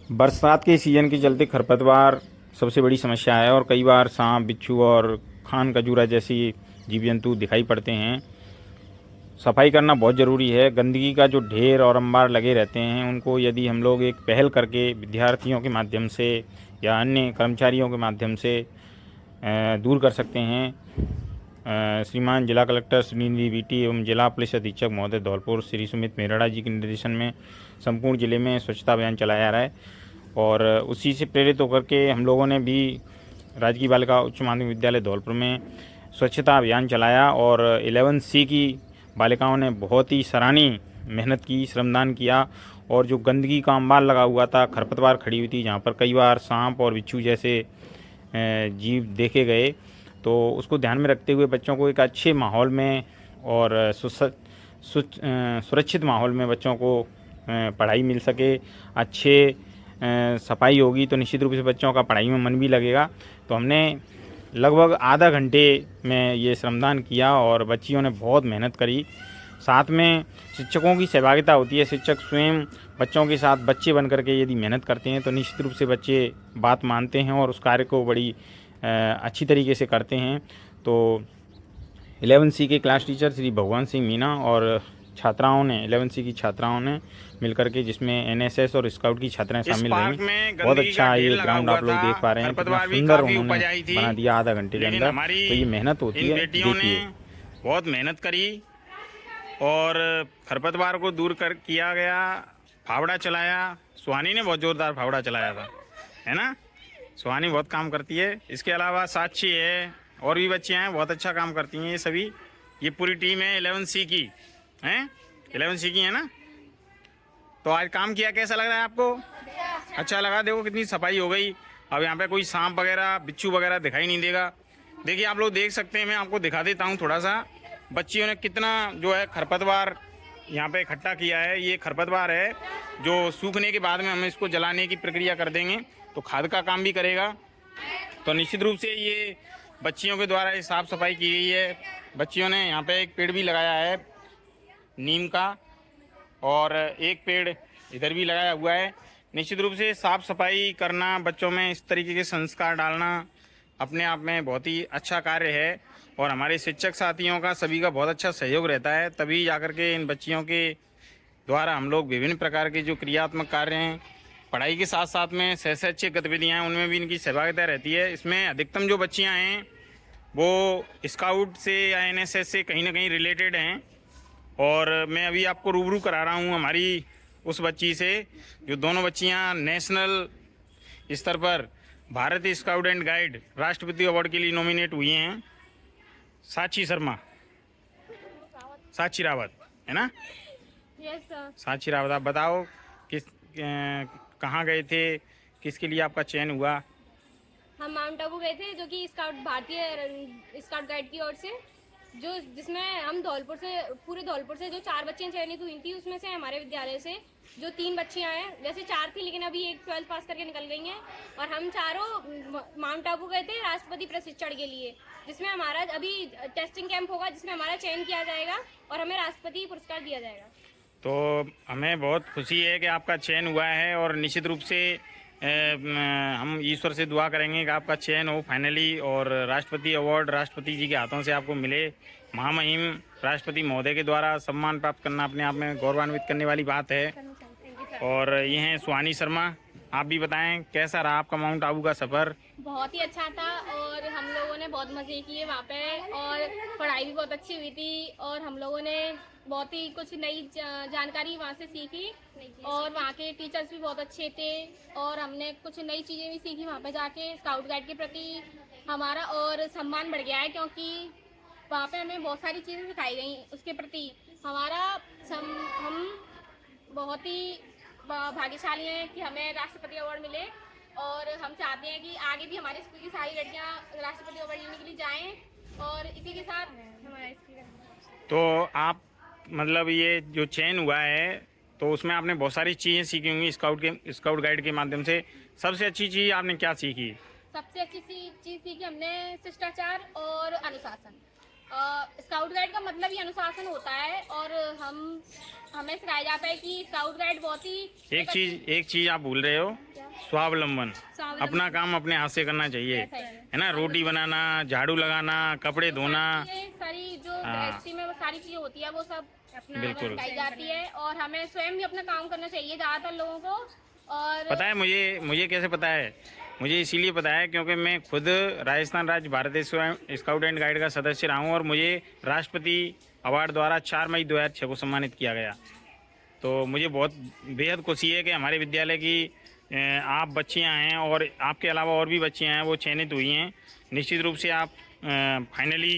बरसात के सीज़न के चलते खरपतवार सबसे बड़ी समस्या है और कई बार सांप, बिच्छू और खान खजूरा जैसी जीव जंतु दिखाई पड़ते हैं। सफाई करना बहुत ज़रूरी है। गंदगी का जो ढेर और अंबार लगे रहते हैं उनको यदि हम लोग एक पहल करके विद्यार्थियों के माध्यम से या अन्य कर्मचारियों के माध्यम से दूर कर सकते हैं। श्रीमान जिला कलेक्टर श्रीनिधि वीटी एवं जिला पुलिस अधीक्षक महोदय धौलपुर श्री सुमित मेहरा जी के निर्देशन में संपूर्ण जिले में स्वच्छता अभियान चलाया जा रहा है और उसी से प्रेरित होकर के हम लोगों ने भी राजकीय बालिका उच्च माध्यमिक विद्यालय धौलपुर में स्वच्छता अभियान चलाया और 11C की बालिकाओं ने बहुत ही सराहनीय मेहनत की, श्रमदान किया और जो गंदगी का अंबार लगा हुआ था, खरपतवार खड़ी हुई थी जहाँ पर कई बार सांप और बिच्छू जैसे जीव देखे गए, तो उसको ध्यान में रखते हुए बच्चों को एक अच्छे माहौल में और सुरक्षित माहौल में बच्चों को पढ़ाई मिल सके, अच्छे सफाई होगी तो निश्चित रूप से बच्चों का पढ़ाई में मन भी लगेगा। तो हमने लगभग आधा घंटे में ये श्रमदान किया और बच्चियों ने बहुत मेहनत करी। साथ में शिक्षकों की सहभागिता होती है। शिक्षक स्वयं बच्चों के साथ बच्चे बन करके यदि मेहनत करते हैं तो निश्चित रूप से बच्चे बात मानते हैं और उस कार्य को बड़ी अच्छी तरीके से करते हैं। तो 11C के क्लास टीचर श्री भगवान सिंह मीना और छात्राओं ने 11C की छात्राओं ने मिलकर के, जिसमें NSS और स्काउट की छात्राएं शामिल रहीं, बहुत अच्छा ये ग्राउंड आप लोग देख पा रहे हैं, कितना सुंदर उन्होंने बना दिया आधा घंटे के अंदर। तो ये मेहनत होती है, देखिए बहुत मेहनत करी और खरपतवार को दूर कर किया गया। फावड़ा चलाया, सुहानी ने बहुत जोरदार फावड़ा चलाया था, है ना। सुहानी बहुत काम करती है। इसके अलावा साक्षी है और भी बच्चियां हैं, बहुत अच्छा काम करती हैं ये सभी। ये पूरी टीम है 11C की, हैं 11C की है ना। तो आज काम किया, कैसा लग रहा है आपको? अच्छा लगा। देखो कितनी सफाई हो गई। अब यहाँ पे कोई सांप वगैरह, बिच्छू वगैरह दिखाई नहीं देगा। देखिए आप लोग देख सकते हैं, मैं आपको दिखा देता हूँ थोड़ा सा। बच्चियों ने कितना जो है खरपतवार यहाँ पे इकट्ठा किया है। ये खरपतवार है जो सूखने के बाद में हम इसको जलाने की प्रक्रिया कर देंगे तो खाद का काम भी करेगा। तो निश्चित रूप से ये बच्चियों के द्वारा ये साफ़ सफाई की गई है। बच्चियों ने यहाँ पे एक पेड़ भी लगाया है नीम का और एक पेड़ इधर भी लगाया हुआ है। निश्चित रूप से साफ़ सफाई करना, बच्चों में इस तरीके के संस्कार डालना अपने आप में बहुत ही अच्छा कार्य है और हमारे शिक्षक साथियों का, सभी का बहुत अच्छा सहयोग रहता है। तभी जाकर के इन बच्चियों के द्वारा हम लोग विभिन्न प्रकार के जो क्रियात्मक कार्य हैं, पढ़ाई के साथ साथ में शैक्षिक गतिविधियाँ हैं, उनमें भी इनकी सहभागिता रहती है। इसमें अधिकतम जो बच्चियाँ हैं वो स्काउट से या NSS से कहीं ना कहीं रिलेटेड हैं और मैं अभी आपको रूबरू करा रहा हूँ हमारी उस बच्ची से, जो दोनों बच्चियाँ नेशनल स्तर पर भारतीय स्काउट एंड गाइड राष्ट्रपति अवार्ड के लिए नॉमिनेट हुई हैं। साक्षी शर्मा, साक्षी रावत, है ना। Yes sir. साक्षी रावत, आप बताओ कहाँ गए थे, किसके लिए आपका चयन हुआ? हम माउंट आबू गए थे, जो कि स्काउट भारतीय स्काउट गाइड की ओर से, जो जिसमें हम धौलपुर से, पूरे धौलपुर से जो 4 बच्चियाँ चयनित हुई थी, उसमें से हमारे विद्यालय से जो 3 बच्चियाँ हैं, वैसे 4 थी लेकिन अभी एक 12th पास करके निकल गई हैं और हम चारों माउंट आबू गए थे राष्ट्रपति प्रशिक्षण के लिए, जिसमें हमारा अभी टेस्टिंग कैंप होगा, जिसमें हमारा चयन किया जाएगा और हमें राष्ट्रपति पुरस्कार दिया जाएगा। तो हमें बहुत खुशी है कि आपका चयन हुआ है और निश्चित रूप से हम ईश्वर से दुआ करेंगे कि आपका चयन हो फाइनली और राष्ट्रपति अवार्ड राष्ट्रपति जी के हाथों से आपको मिले। महामहिम राष्ट्रपति महोदय के द्वारा सम्मान प्राप्त करना अपने आप में गौरवान्वित करने वाली बात है। और ये हैं सुहानी शर्मा, आप भी बताएं कैसा रहा आपका माउंट आबू का सफ़र? बहुत ही अच्छा था और हम लोगों ने बहुत मज़े किए वहाँ पे और पढ़ाई भी बहुत अच्छी हुई थी और हम लोगों ने बहुत ही कुछ नई जानकारी वहाँ से सीखी और वहाँ के टीचर्स भी बहुत अच्छे थे और हमने कुछ नई चीज़ें भी सीखी वहाँ पे जाके। स्काउट गाइड के प्रति हमारा और सम्मान बढ़ गया है, क्योंकि वहाँ पे हमें बहुत सारी चीज़ें सिखाई गई। उसके प्रति हमारा हम बहुत ही भाग्यशाली हैं कि हमें राष्ट्रपति अवार्ड मिले और हम चाहते हैं कि आगे भी हमारे स्कूल की सारी लड़कियां राष्ट्रपति अवार्ड लेने के लिए जाएं और इसी के साथ हमारा स्कूल। तो आप मतलब ये जो चयन हुआ है तो उसमें आपने बहुत सारी चीज़ें सीखी होंगी स्काउट गाइड के माध्यम से। सबसे अच्छी चीज़ आपने क्या सीखी? सबसे अच्छी चीज़ सीखी हमने शिष्टाचार और अनुशासन। स्काउट गाइड का मतलब ही अनुशासन होता है और हमें सिखाया जाता है कि स्काउट गाइड बहुत ही एक चीज़ आप भूल रहे हो। स्वावलंबन, अपना काम अपने हाथ से करना चाहिए, है ना। रोटी बनाना, झाड़ू लगाना, कपड़े धोना, ये सारी जो हाँ। गृहस्थी में वो सारी चीजें होती है वो सब अपना बिल्कुल। सिखाई जाती है और हमें स्वयं भी अपना काम करना चाहिए ज्यादातर लोगों को। और पता है मुझे कैसे पता है? मुझे इसीलिए पता है क्योंकि मैं खुद राजस्थान राज्य भारतीय स्काउट एंड गाइड का सदस्य रहा हूँ और मुझे राष्ट्रपति अवार्ड द्वारा 4 मई 2006 को सम्मानित किया गया। तो मुझे बहुत बेहद खुशी है कि हमारे विद्यालय की आप बच्चियां हैं और आपके अलावा और भी बच्चियां हैं वो चयनित हुई हैं। निश्चित रूप से आप फाइनली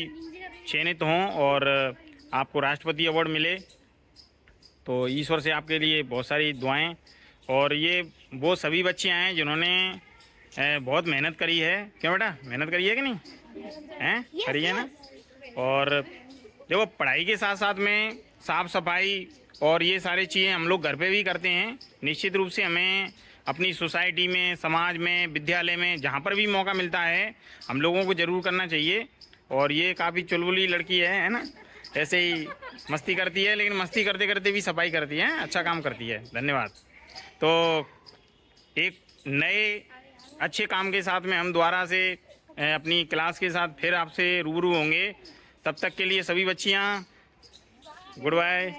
चयनित हों और आपको राष्ट्रपति अवार्ड मिले, तो ईश्वर से आपके लिए बहुत सारी दुआएं। और ये वो सभी बच्चियां हैं जिन्होंने बहुत मेहनत करी है। क्यों बेटा, मेहनत करी है कि नहीं हैं? करी है ना। और देखो, पढ़ाई के साथ साथ में साफ सफाई और ये सारी चीज़ें हम लोग घर पे भी करते हैं। निश्चित रूप से हमें अपनी सोसाइटी में, समाज में, विद्यालय में जहाँ पर भी मौका मिलता है हम लोगों को ज़रूर करना चाहिए। और ये काफ़ी चुलबुली लड़की है ना, ऐसे ही मस्ती करती है लेकिन मस्ती करते करते भी सफाई करती है, अच्छा काम करती है। धन्यवाद। तो एक नए अच्छे काम के साथ में हम दोबारा से अपनी क्लास के साथ फिर आपसे रूबरू होंगे। तब तक के लिए सभी बच्चियाँ गुड बाय।